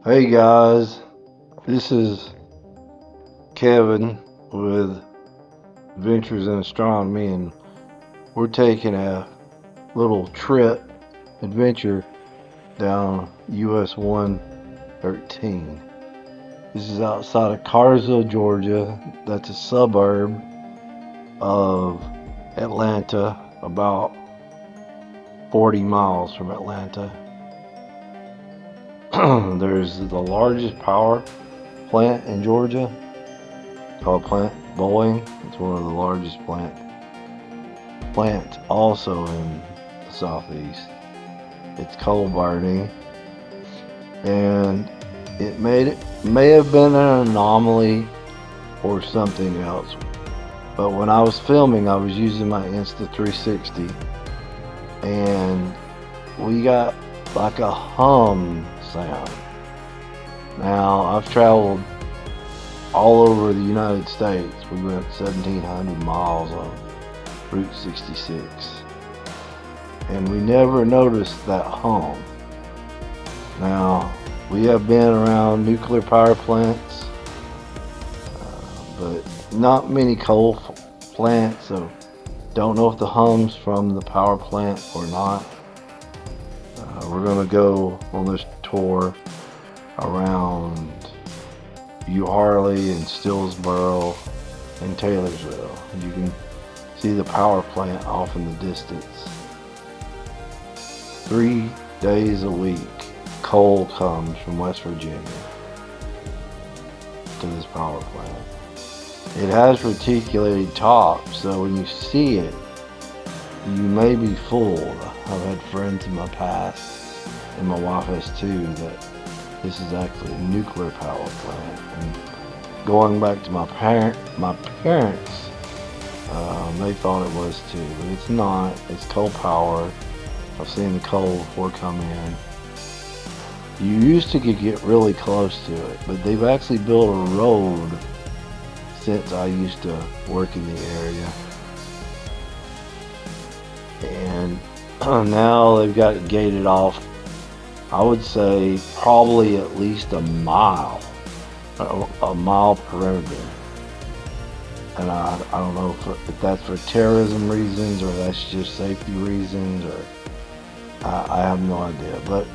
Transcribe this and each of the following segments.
Hey guys, this is Kevin with Adventures in Astronomy, and we're taking a little trip adventure down US 113. This is outside of Cartersville, Georgia. That's a suburb of Atlanta, about 40 miles from Atlanta. There's the largest power plant in Georgia called Plant Bowen. It's one of the largest plants also in the southeast. It's coal burning, and it may have been an anomaly or something else. But when I was filming, I was using my Insta360, and we got like a hum sound. Now, I've traveled all over the United States. We went 1,700 miles on Route 66, and we never noticed that hum. Now, we have been around nuclear power plants, but not many coal plants, so don't know if the hum's from the power plant or not. We're going to go on this tour around Euharlee and Stillsboro and Taylorsville. You can see the power plant off in the distance. 3 days a week, coal comes from West Virginia to this power plant. It has reticulated tops, so when you see it, you may be fooled. I've had friends in my past, and my wife has too, that this is actually a nuclear power plant. And going back to my parents, they thought it was too, but it's not. It's coal powered. I've seen the coal before come in. You used to could get really close to it, but they've actually built a road since I used to work in the area. And now they've got it gated off, I would say probably at least a mile perimeter. And I don't know if that's for terrorism reasons or that's just safety reasons, or I have no idea. But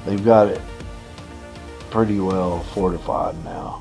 they've got it pretty well fortified now.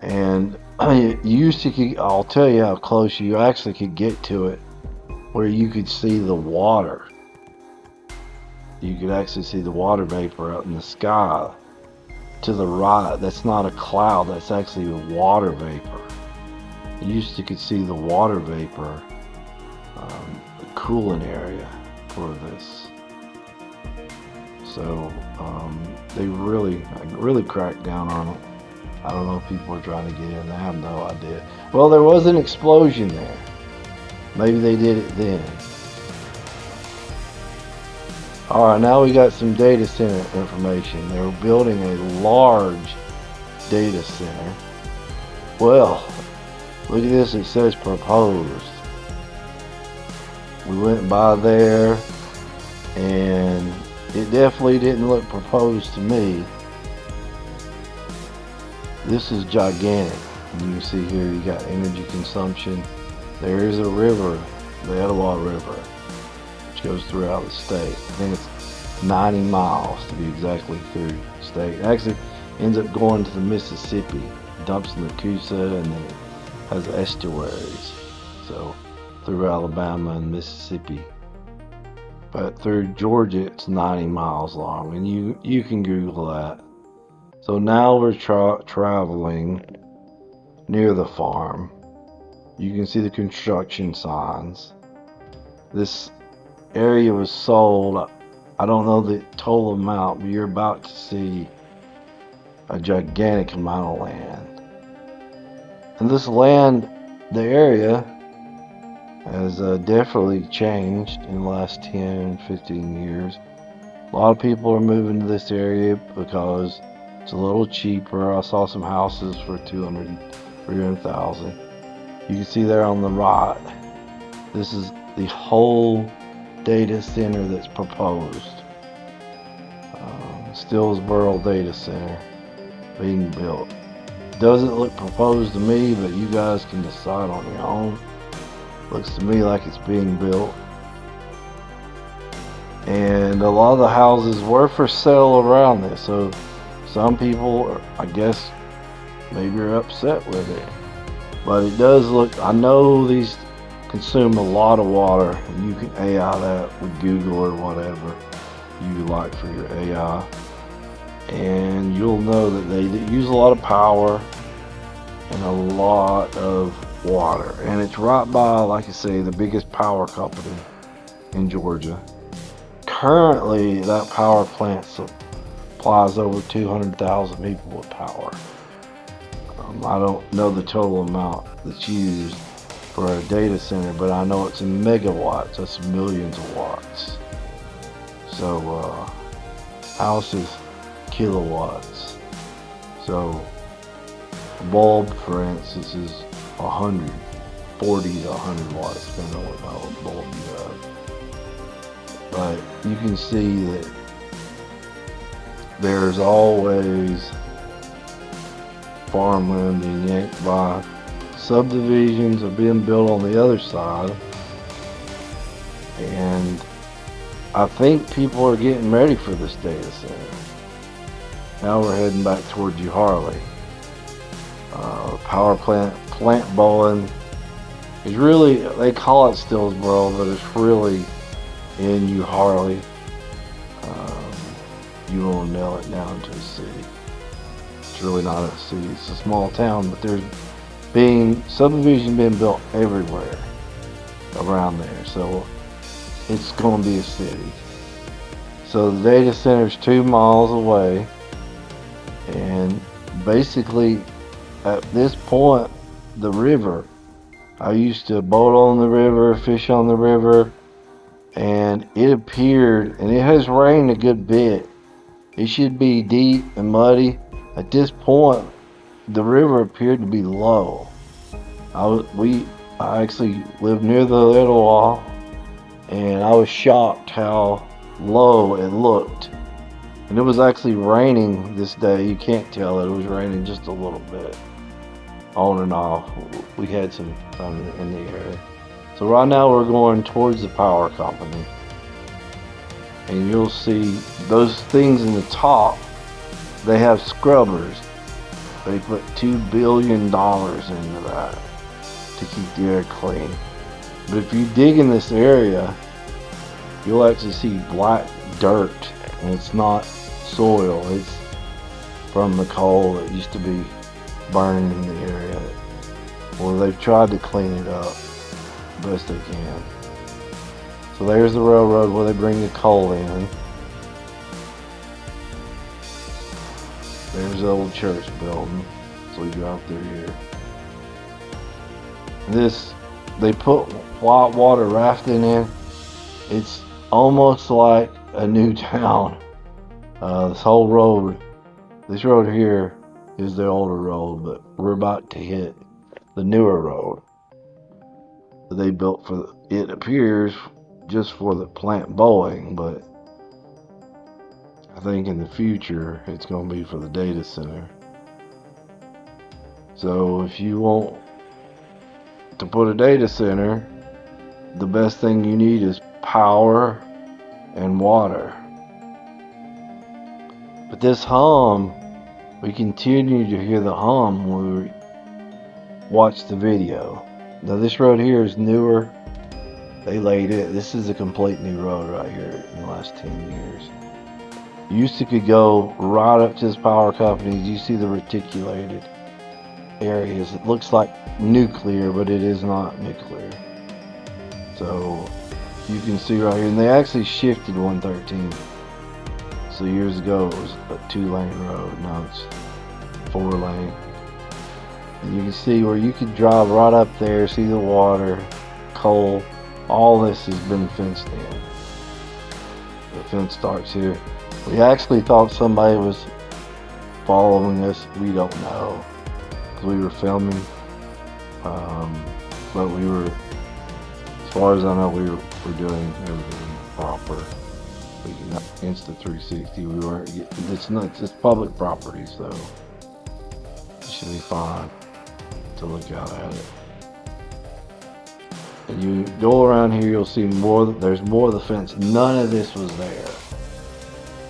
And you used to, I'll tell you how close you actually could get to it, where you could see the water. You could actually see the water vapor out in the sky to the right. That's not a cloud, that's actually water vapor. You used to could see the water vapor, the cooling area for this. So they really cracked down on it. I don't know if people are trying to get in. I have no idea. Well, there was an explosion there. Maybe they did it then. Alright, now we got some data center information. They're building a large data center. Well, look at this, it says proposed. We went by there, and it definitely didn't look proposed to me. This is gigantic. You can see here you got energy consumption. There is a river, the Etowah River, which goes throughout the state. I think it's 90 miles to be exactly through the state. It actually ends up going to the Mississippi, dumps in the Coosa, and then it has estuaries. So through Alabama and Mississippi. But through Georgia, it's 90 miles long, and you can Google that. So now we're traveling near the farm. You can see the construction signs. This area was sold. I don't know the total amount, but you're about to see a gigantic amount of land. And this land, the area, has definitely changed in the last 10, 15 years. A lot of people are moving to this area because it's a little cheaper. I saw some houses for $200,000, $300,000. You can see there on the right, this is the whole data center that's proposed. Stillsboro data center being built. Doesn't look proposed to me, but you guys can decide on your own. Looks to me like it's being built. And a lot of the houses were for sale around this, so some people, I guess, maybe are upset with it. But it does look, I know these consume a lot of water, and you can AI that with Google or whatever you like for your AI. And you'll know that they use a lot of power and a lot of water. And it's right by, like I say, the biggest power company in Georgia. Currently, that power plant supplies over 200,000 people with power. I don't know the total amount that's used for a data center, but I know it's in megawatts. That's millions of watts. So, house is kilowatts. So, a bulb, for instance, is 140 to 100 watts, depending on what bulb you have. But you can see that there's always farmland being yanked by. Subdivisions are being built on the other side, and I think people are getting ready for this data center. Now we're heading back towards Euharlee. Power plant Bowen is really, they call it Stillsboro, but it's really in Euharlee. You won't nail it down to a city. It's really not a city, it's a small town, but there's subdivision being built everywhere around there, so it's going to be a city. So the data center is 2 miles away, and basically at this point, the river, I used to boat on the river, fish on the river, and it appeared, and it has rained a good bit. It should be deep and muddy. At this point, the river appeared to be low. I actually lived near the little wall, and I was shocked how low it looked. And it was actually raining this day. You can't tell it was raining just a little bit, on and off. We had some sun in the area. So right now we're going towards the power company, and you'll see those things in the top. They have scrubbers. They put $2 billion into that to keep the air clean. But if you dig in this area, you'll actually see black dirt, and it's not soil. It's from the coal that used to be burning in the area. Well, they've tried to clean it up best they can. So there's the railroad where they bring the coal in. There's the old church building. So we drive through here. This, they put white water rafting in. It's almost like a new town. This whole road, this road here is the older road, but we're about to hit the newer road that they built for, it appears, just for the plant Bowen, but I think in the future it's going to be for the data center. So if you want to put a data center, the best thing you need is power and water. But this hum, we continue to hear the hum when we watch the video. Now this road here is newer. They laid it. This is a complete new road right here in the last 10 years. You used to could go right up to this power company. You see the reticulated areas. It looks like nuclear, but it is not nuclear. So you can see right here, and they actually shifted 113. So years ago it was a 2-lane road. Now it's 4-lane. And you can see where you could drive right up there, see the water, coal. All this has been fenced in. The fence starts here. We actually thought somebody was following us. We don't know, because we were filming. But we were, as far as I know, we were doing everything proper. Insta 360. We weren't. It's not. It's public property, so it should be fine to look out at it. And you go around here, you'll see more. There's more of the fence. None of this was there.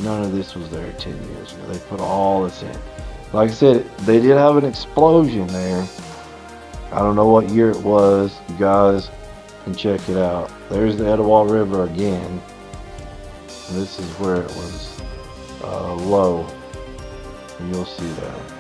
None of this was there 10 years ago. They put all this in. Like I said, they did have an explosion there. I don't know what year it was. You guys can check it out. There's the Etowah River again. And this is where it was low. And you'll see that.